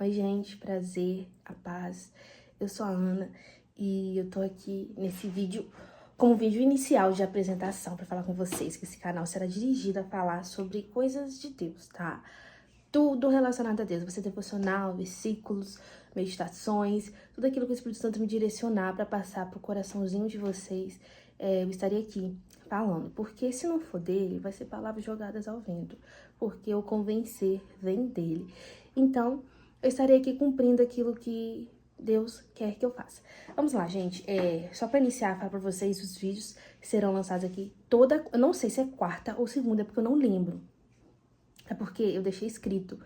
Oi, gente, prazer, a paz. Eu sou a Ana e eu tô aqui nesse vídeo como vídeo inicial de apresentação para falar com vocês que esse canal será dirigido a falar sobre coisas de Deus, tá? Tudo relacionado a Deus, vai ser devocional, versículos, meditações, tudo aquilo que o Espírito Santo me direcionar para passar pro coraçãozinho de vocês, eu estarei aqui falando. Porque se não for dele, vai ser palavras jogadas ao vento, porque o convencer vem dele. Então, eu estarei aqui cumprindo aquilo que Deus quer que eu faça. Vamos lá, gente. Só para iniciar, falar para vocês, os vídeos serão lançados aqui toda... Eu não sei se é quarta ou segunda, porque eu não lembro. É porque eu deixei escrito.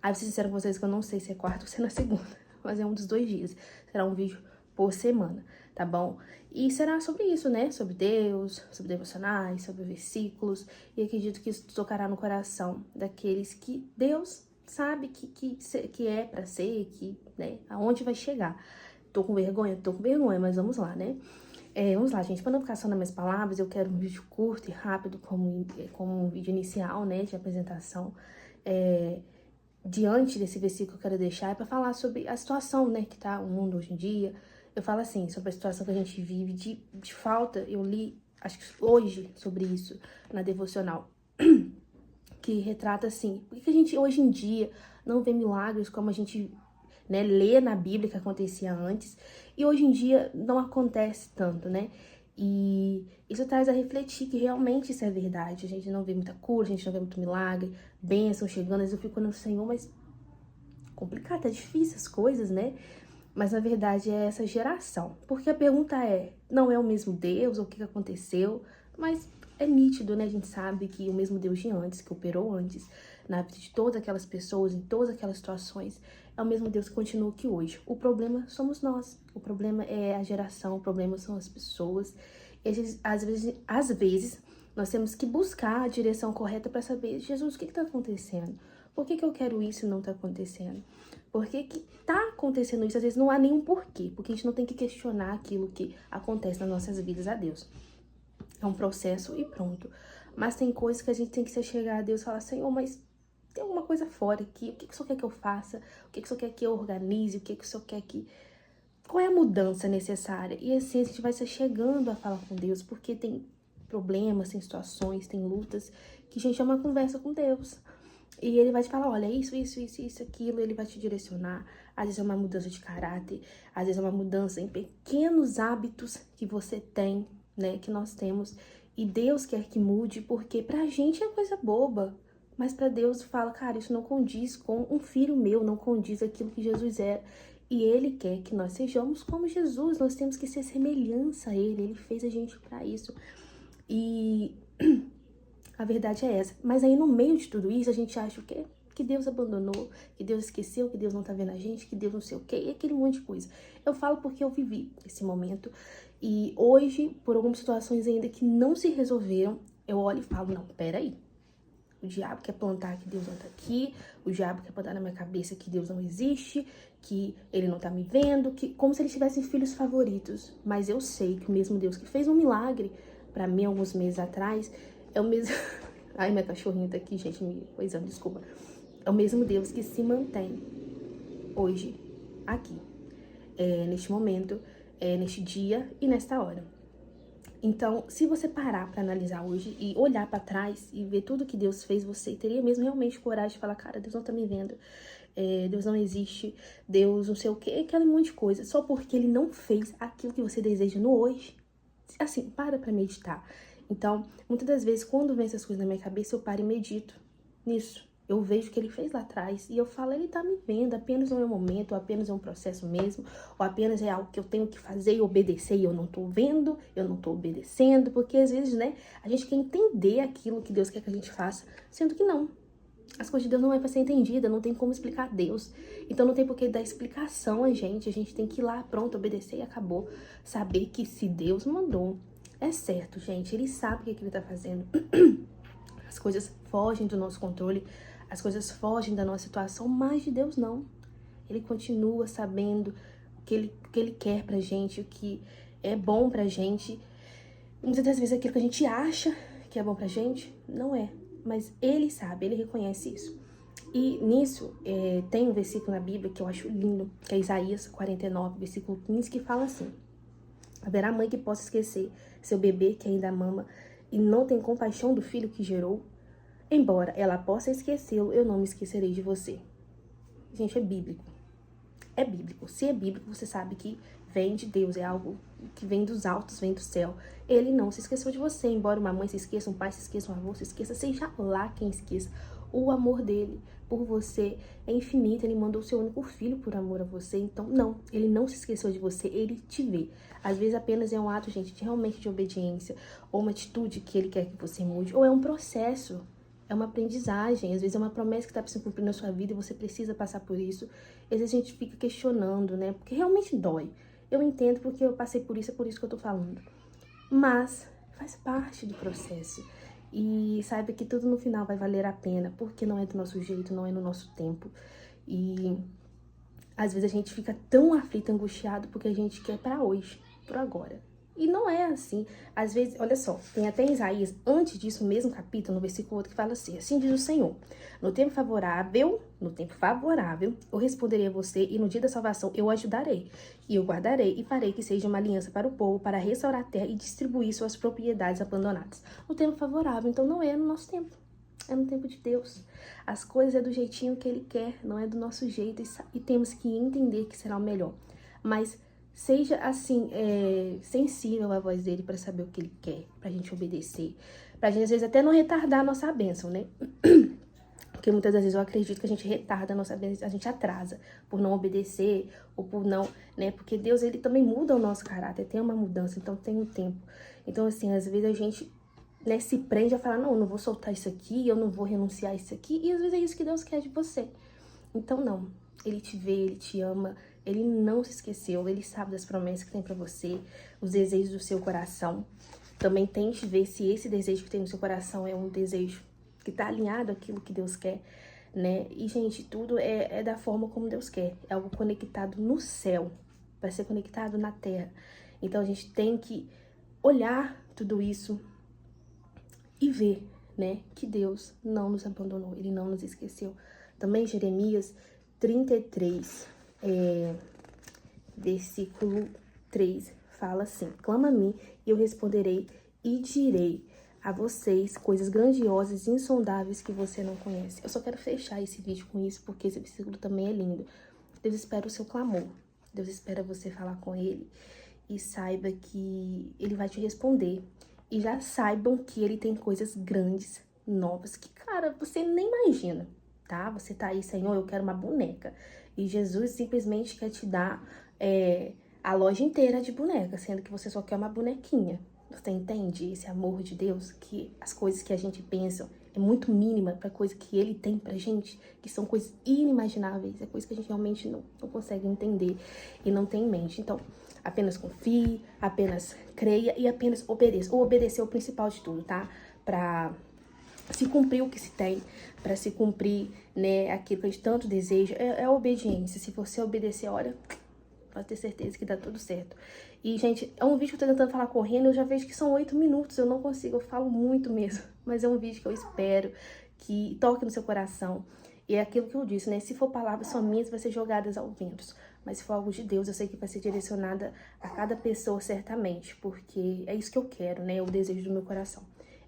Aí vocês disseram com vocês que eu não sei se é quarta ou se é na segunda. Mas é um dos 2 dias. Será um vídeo por semana, tá bom? E será sobre isso, né? Sobre Deus, sobre devocionais, sobre versículos. E acredito que isso tocará no coração daqueles que Deus sabe que é pra ser, que, né, aonde vai chegar. Tô com vergonha, mas vamos lá, né? Vamos lá, gente, para não ficar só nas minhas palavras, eu quero um vídeo curto e rápido, como um vídeo inicial, né, de apresentação. Diante desse versículo que eu quero deixar, é para falar sobre a situação, né, que tá o mundo hoje em dia. Eu falo assim, sobre a situação que a gente vive de falta. Eu li, acho que hoje, sobre isso, na devocional, que retrata assim, por que a gente hoje em dia não vê milagres como a gente, né, lê na Bíblia que acontecia antes, e hoje em dia não acontece tanto, né? E isso traz a refletir que realmente isso é verdade. A gente não vê muita cura, a gente não vê muito milagre, bênção chegando. Às vezes eu fico no Senhor, mas complicado, tá difícil as coisas, né? Mas na verdade é essa geração. Porque a pergunta é, não é o mesmo Deus, ou o que aconteceu? Mas é nítido, né? A gente sabe que o mesmo Deus de antes, que operou antes, na vida de todas aquelas pessoas, em todas aquelas situações, é o mesmo Deus que continua aqui hoje. O problema somos nós, o problema é a geração, o problema são as pessoas. E às vezes nós temos que buscar a direção correta para saber, Jesus, o que está acontecendo? Por que eu quero isso e não está acontecendo? Por que tá acontecendo isso? Às vezes não há nenhum porquê, porque a gente não tem que questionar aquilo que acontece nas nossas vidas a Deus. É um processo e pronto. Mas tem coisas que a gente tem que se chegar a Deus e falar, Senhor, mas tem alguma coisa fora aqui, o que o Senhor quer que eu faça? O que o Senhor quer que eu organize? O que o Senhor quer que... Qual é a mudança necessária? E assim a gente vai se chegando a falar com Deus, porque tem problemas, tem situações, tem lutas, que a gente é uma conversa com Deus. E ele vai te falar, olha, isso, aquilo, ele vai te direcionar. Às vezes é uma mudança de caráter, às vezes é uma mudança em pequenos hábitos que você tem, né, que nós temos. E Deus quer que mude, porque pra gente é coisa boba. Mas pra Deus fala, cara, isso não condiz com um filho meu, não condiz aquilo que Jesus era. E ele quer que nós sejamos como Jesus, nós temos que ser semelhança a ele fez a gente pra isso. E a verdade é essa. Mas aí no meio de tudo isso, a gente acha o quê? Que Deus abandonou, que Deus esqueceu, que Deus não tá vendo a gente, que Deus não sei o quê, e aquele monte de coisa. Eu falo porque eu vivi esse momento. E hoje, por algumas situações ainda que não se resolveram, eu olho e falo, não, peraí. O diabo quer plantar que Deus não tá aqui, o diabo quer plantar na minha cabeça que Deus não existe, que ele não tá me vendo, que como se eles tivessem filhos favoritos. Mas eu sei que o mesmo Deus que fez um milagre pra mim alguns meses atrás, é o mesmo... Ai, minha cachorrinha tá aqui, gente, me coisando, desculpa. É o mesmo Deus que se mantém hoje, aqui, neste momento, neste dia e nesta hora. Então, se você parar pra analisar hoje e olhar pra trás e ver tudo que Deus fez, você teria mesmo realmente coragem de falar, cara, Deus não tá me vendo, Deus não existe, Deus não sei o que, aquele monte de coisa, só porque ele não fez aquilo que você deseja no hoje. Assim, para pra meditar. Então, muitas das vezes, quando vem essas coisas na minha cabeça, eu paro e medito nisso. Eu vejo o que ele fez lá atrás e eu falo, ele tá me vendo, apenas não é um momento, ou apenas é um processo mesmo, ou apenas é algo que eu tenho que fazer e obedecer e eu não tô vendo, eu não tô obedecendo, porque às vezes, né, a gente quer entender aquilo que Deus quer que a gente faça, sendo que não. As coisas de Deus não é pra ser entendida, não tem como explicar Deus. Então não tem por que dar explicação a gente tem que ir lá, pronto, obedecer e acabou. Saber que se Deus mandou, é certo, gente, ele sabe o que ele tá fazendo. As coisas fogem do nosso controle, as coisas fogem da nossa situação, mas de Deus não. Ele continua sabendo o que ele quer pra gente, o que é bom pra gente. Muitas das vezes aquilo que a gente acha que é bom pra gente, não é. Mas ele sabe, ele reconhece isso. E nisso, tem um versículo na Bíblia que eu acho lindo, que é Isaías 49, versículo 15, que fala assim: haverá mãe que possa esquecer seu bebê que ainda mama e não tem compaixão do filho que gerou? Embora ela possa esquecê-lo, eu não me esquecerei de você. Gente, é bíblico. É bíblico. Se é bíblico, você sabe que vem de Deus, é algo que vem dos altos, vem do céu. Ele não se esqueceu de você, embora uma mãe se esqueça, um pai se esqueça, um avô se esqueça, seja lá quem esqueça. O amor dele por você é infinito, ele mandou o seu único filho por amor a você. Então, não, ele não se esqueceu de você, ele te vê. Às vezes apenas é um ato, gente, realmente de obediência, ou uma atitude que ele quer que você mude, ou é um processo. É uma aprendizagem, às vezes é uma promessa que está para se cumprir na sua vida e você precisa passar por isso. Às vezes a gente fica questionando, né? Porque realmente dói. Eu entendo porque eu passei por isso, é por isso que eu tô falando. Mas faz parte do processo. E saiba que tudo no final vai valer a pena, porque não é do nosso jeito, não é no nosso tempo. E às vezes a gente fica tão aflito, angustiado, porque a gente quer para hoje, para agora. E não é assim. Às vezes, olha só, tem até em Isaías, antes disso, no mesmo capítulo, no versículo 8, que fala assim diz o Senhor: no tempo favorável, eu responderei a você, e no dia da salvação eu o ajudarei. E eu guardarei e farei que seja uma aliança para o povo, para restaurar a terra e distribuir suas propriedades abandonadas. No tempo favorável, então não é no nosso tempo. É no tempo de Deus. As coisas é do jeitinho que Ele quer, não é do nosso jeito. E temos que entender que será o melhor. Mas seja, assim, sensível à voz dele para saber o que ele quer, pra gente obedecer. Pra gente, às vezes, até não retardar a nossa bênção, né? Porque muitas vezes eu acredito que a gente retarda a nossa bênção, a gente atrasa por não obedecer, ou por não, né? Porque Deus, ele também muda o nosso caráter, tem uma mudança, então tem um tempo. Então, assim, às vezes a gente, né, se prende a falar: não, eu não vou soltar isso aqui, eu não vou renunciar a isso aqui. E às vezes é isso que Deus quer de você. Então, não. Ele te vê, ele te ama, ele não se esqueceu, ele sabe das promessas que tem pra você, os desejos do seu coração. Também tente ver se esse desejo que tem no seu coração é um desejo que tá alinhado àquilo que Deus quer, né? E, gente, tudo é da forma como Deus quer. É algo conectado no céu, vai ser conectado na terra. Então, a gente tem que olhar tudo isso e ver, né, que Deus não nos abandonou, ele não nos esqueceu. Também Jeremias 33, versículo 3, fala assim: clama a mim e eu responderei e direi a vocês coisas grandiosas e insondáveis que você não conhece. Eu só quero fechar esse vídeo com isso, porque esse versículo também é lindo. Deus espera o seu clamor, Deus espera você falar com ele e saiba que ele vai te responder. E já saibam que ele tem coisas grandes, novas, que, cara, você nem imagina, tá? Você tá aí: Senhor, eu quero uma boneca. E Jesus simplesmente quer te dar a loja inteira de boneca, sendo que você só quer uma bonequinha. Você entende esse amor de Deus? Que as coisas que a gente pensa é muito mínima para coisa que ele tem pra gente, que são coisas inimagináveis, é coisa que a gente realmente não consegue entender e não tem em mente. Então, apenas confie, apenas creia e apenas obedeça. O obedecer é o principal de tudo, tá? Pra se cumprir o que se tem, para se cumprir, né, aquilo que a gente tanto deseja, é a obediência. Se você obedecer, olha, pode ter certeza que dá tudo certo. E, gente, é um vídeo que eu tô tentando falar correndo, eu já vejo que são 8 minutos, eu não consigo, eu falo muito mesmo. Mas é um vídeo que eu espero que toque no seu coração. E é aquilo que eu disse, né? Se for palavras só minhas, vai ser jogadas ao vento. Mas se for algo de Deus, eu sei que vai ser direcionada a cada pessoa certamente. Porque é isso que eu quero, né? É o desejo do meu coração.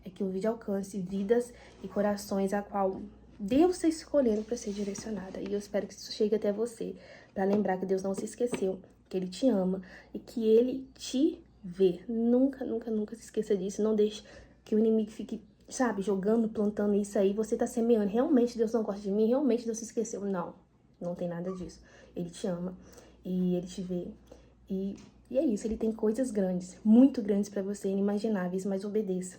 É que o vídeo alcance vidas e corações a qual Deus está escolhendo para ser direcionada. E eu espero que isso chegue até você, para lembrar que Deus não se esqueceu, que Ele te ama e que Ele te vê. Nunca, nunca, nunca se esqueça disso. Não deixe que o inimigo fique, sabe, jogando, plantando isso aí. Você tá semeando. Realmente Deus não gosta de mim? Realmente Deus se esqueceu? Não, não tem nada disso. Ele te ama e Ele te vê. E é isso, Ele tem coisas grandes, muito grandes para você, inimagináveis, mas obedeça.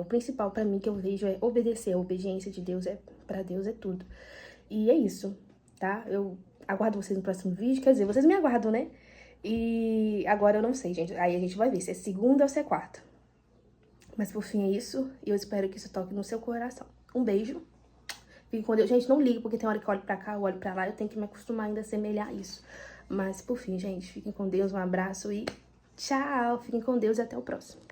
O principal para mim que eu vejo é obedecer. A obediência de Deus para Deus é tudo. E é isso, tá? Eu aguardo vocês no próximo vídeo. Quer dizer, vocês me aguardam, né? E agora eu não sei, gente. Aí a gente vai ver se é segunda ou se é quarta. Mas por fim é isso. E eu espero que isso toque no seu coração. Um beijo. Fique com Deus. Gente, não ligue, porque tem hora que eu olho pra cá, eu olho pra lá. Eu tenho que me acostumar ainda a semelhar isso. Mas por fim, gente, fiquem com Deus. Um abraço e tchau. Fiquem com Deus e até o próximo.